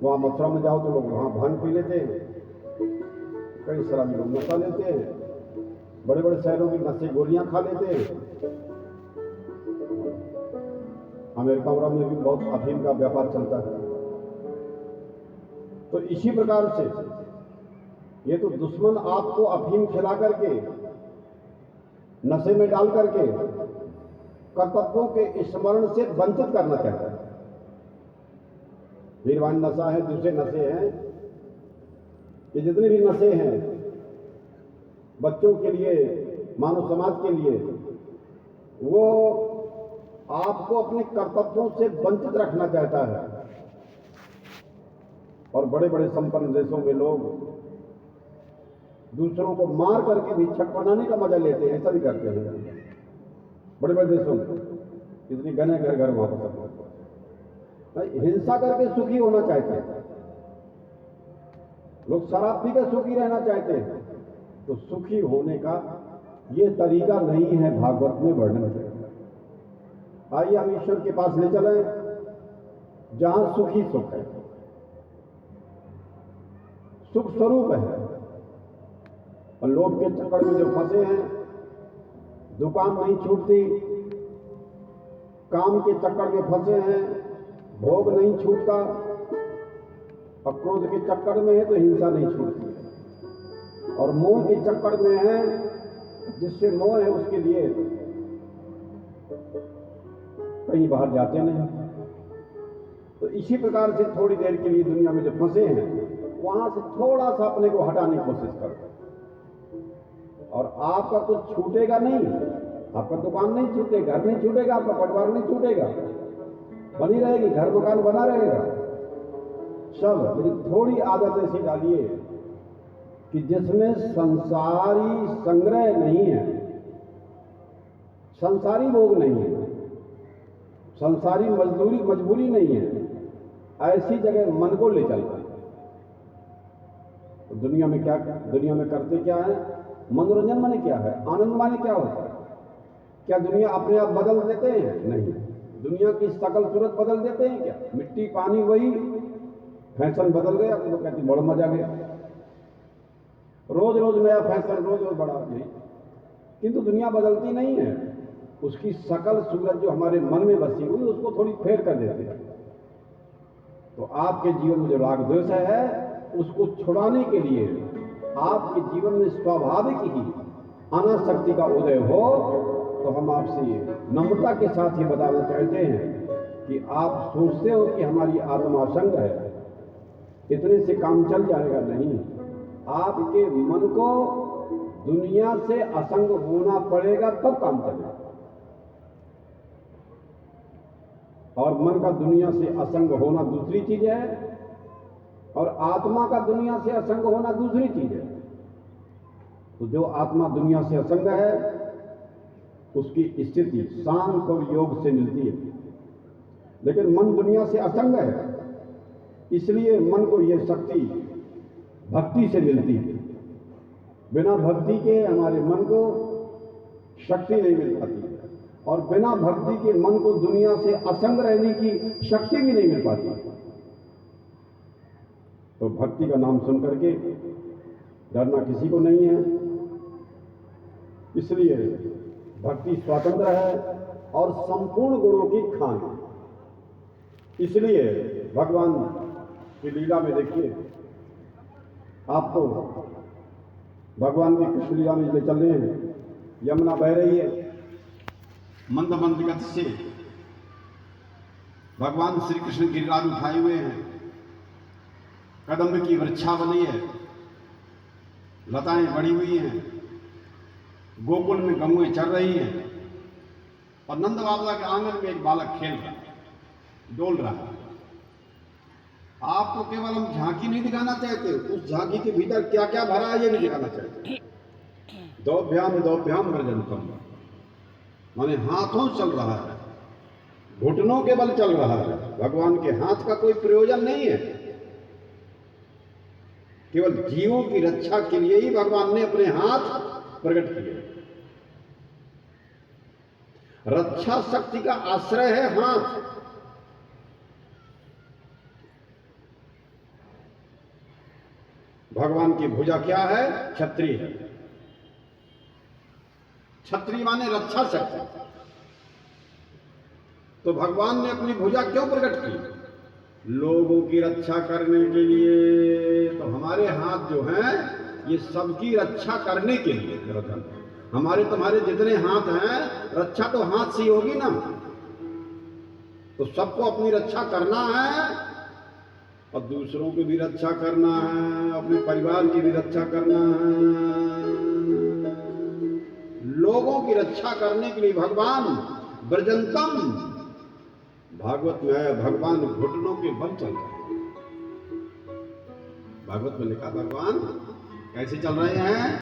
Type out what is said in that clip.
वहां मथुरा में जाओ तो लोग वहां भांग पी लेते हैं, कई शराबी लोग नशा लेते हैं, बड़े बड़े शहरों में नशे गोलियां खा लेते हैं। अमेरिका वगैरह में भी बहुत अफीम का व्यापार चलता है। तो इसी प्रकार से ये तो दुश्मन आपको अफीम खिला करके, नशे में डाल करके कर्तव्यों के स्मरण से वंचित करना चाहता है। निर्वाण नशा है, दूसरे नशे हैं, ये जितने भी नशे हैं बच्चों के लिए, मानव समाज के लिए, वो आपको अपने कर्तव्यों से वंचित रखना चाहता है। और बड़े बड़े संपन्न देशों में लोग दूसरों को मार करके भी छठ मनाने का मजा लेते हैं, ऐसा भी करते हैं बड़े बड़े देशों में। इतनी गने घर घर वहां पर हिंसा करके सुखी होना चाहते हैं लोग, शराब पी के सुखी रहना चाहते हैं। तो सुखी होने का ये तरीका नहीं है, भागवत में वर्णन है। आइए हम ईश्वर के पास ले चले जहां सुखी सुख है, सुख स्वरूप है। और लोभ के चक्कर में जो फंसे हैं, दुकान नहीं छूटती, काम के चक्कर में फंसे हैं, भोग नहीं छूटता, और क्रोध के चक्कर में है तो हिंसा नहीं छूटती, और मोह के चक्कर में है, जिससे मोह है उसके लिए कहीं बाहर जाते नहीं। तो इसी प्रकार से थोड़ी देर के लिए दुनिया में जो फंसे हैं, वहां से थोड़ा सा अपने को हटाने की कोशिश करो। और आपका कुछ छूटेगा नहीं, आपका दुकान नहीं छूटेगा, घर नहीं छूटेगा, आपका परिवार नहीं छूटेगा, बनी रहेगी, घर मकान बना रहेगा सब। लेकिन थोड़ी आदत ऐसी डालिए कि जिसमें संसारी संग्रह नहीं है, संसारी भोग नहीं है, संसारी मजबूरी नहीं है, ऐसी जगह मन को ले चलता है। तो दुनिया में करते क्या है? मनोरंजन माने क्या है? आनंद माने क्या होता है? क्या दुनिया अपने आप बदल देते हैं? नहीं। दुनिया की शकल सूरत बदल देते हैं क्या? मिट्टी पानी वही, फैशन बदल गया तो कहते बड़ा मजा गया, रोज रोज नया फैशन, रोज रोज बड़ा नहीं। किंतु दुनिया बदलती नहीं है, उसकी शकल सूरत जो हमारे मन में बसी हुई उसको थोड़ी फेर कर देते हैं। तो आपके जीवन में जो राग द्वेष है उसको छुड़ाने के लिए आपके जीवन में स्वाभाविक ही अनासक्ति का उदय हो, तो हम आपसे नम्रता के साथ ये बताना चाहते हैं कि आप सोचते हो कि हमारी आत्मा असंग है, इतने से काम चल जाएगा, नहीं। आपके मन को दुनिया से असंग होना पड़ेगा तब काम चलेगा। और मन का दुनिया से असंग होना दूसरी चीज है, और आत्मा का दुनिया से असंग होना दूसरी चीज है। तो जो आत्मा दुनिया से असंग है उसकी स्थिति शांत और योग से मिलती है, लेकिन मन दुनिया से असंग है, इसलिए मन को यह शक्ति भक्ति से मिलती है। बिना भक्ति के हमारे मन को शक्ति नहीं मिल पाती, और बिना भक्ति के मन को दुनिया से असंग रहने की शक्ति भी नहीं मिल पाती। तो भक्ति का नाम सुन करके डरना किसी को नहीं है, इसलिए भक्ति स्वतंत्र है और संपूर्ण गुणों की खान। इसलिए भगवान की लीला में देखिए, आपको भगवान की कृष्ण लीला में ले चल रहे हैं, यमुना बह रही है मंद मंद गति से, भगवान श्री कृष्ण गिरिराज उठाए हुए हैं, कदम्ब की वृक्षावली है, लताएं बड़ी हुई हैं, गोकुल में गंगों चल रही हैं, और नंद बाबा के आंगन में एक बालक खेल रहा है, डोल रहा है। आपको केवल हम झांकी नहीं दिखाना चाहते, उस झांकी के भीतर क्या क्या भरा है ये नहीं दिखाना चाहते। दौभ्याम व्रजंतम, माने हाथों चल रहा है, घुटनों के बल चल रहा है। भगवान के हाथ का कोई प्रयोजन नहीं है, केवल जीवों की रक्षा के लिए ही भगवान ने अपने हाथ प्रकट किए। रक्षा शक्ति का आश्रय है हाथ, भगवान की भुजा क्या है? छत्री है। छत्री माने रक्षा शक्ति। तो भगवान ने अपनी भुजा क्यों प्रकट की? लोगों की रक्षा करने के लिए। तो हमारे हाथ जो हैं ये सबकी रक्षा करने के लिए। हमारे तुम्हारे जितने हाथ हैं, रक्षा तो हाथ से ही होगी ना। तो सबको अपनी रक्षा करना है और दूसरों की भी रक्षा करना है, अपने परिवार की भी रक्षा करना है। लोगों की रक्षा करने के लिए भगवान ब्रजंतम, भागवत में है, भगवान घुटनों के बल चल रहे हैं। भागवत में लिखा भगवान कैसे चल रहे हैं?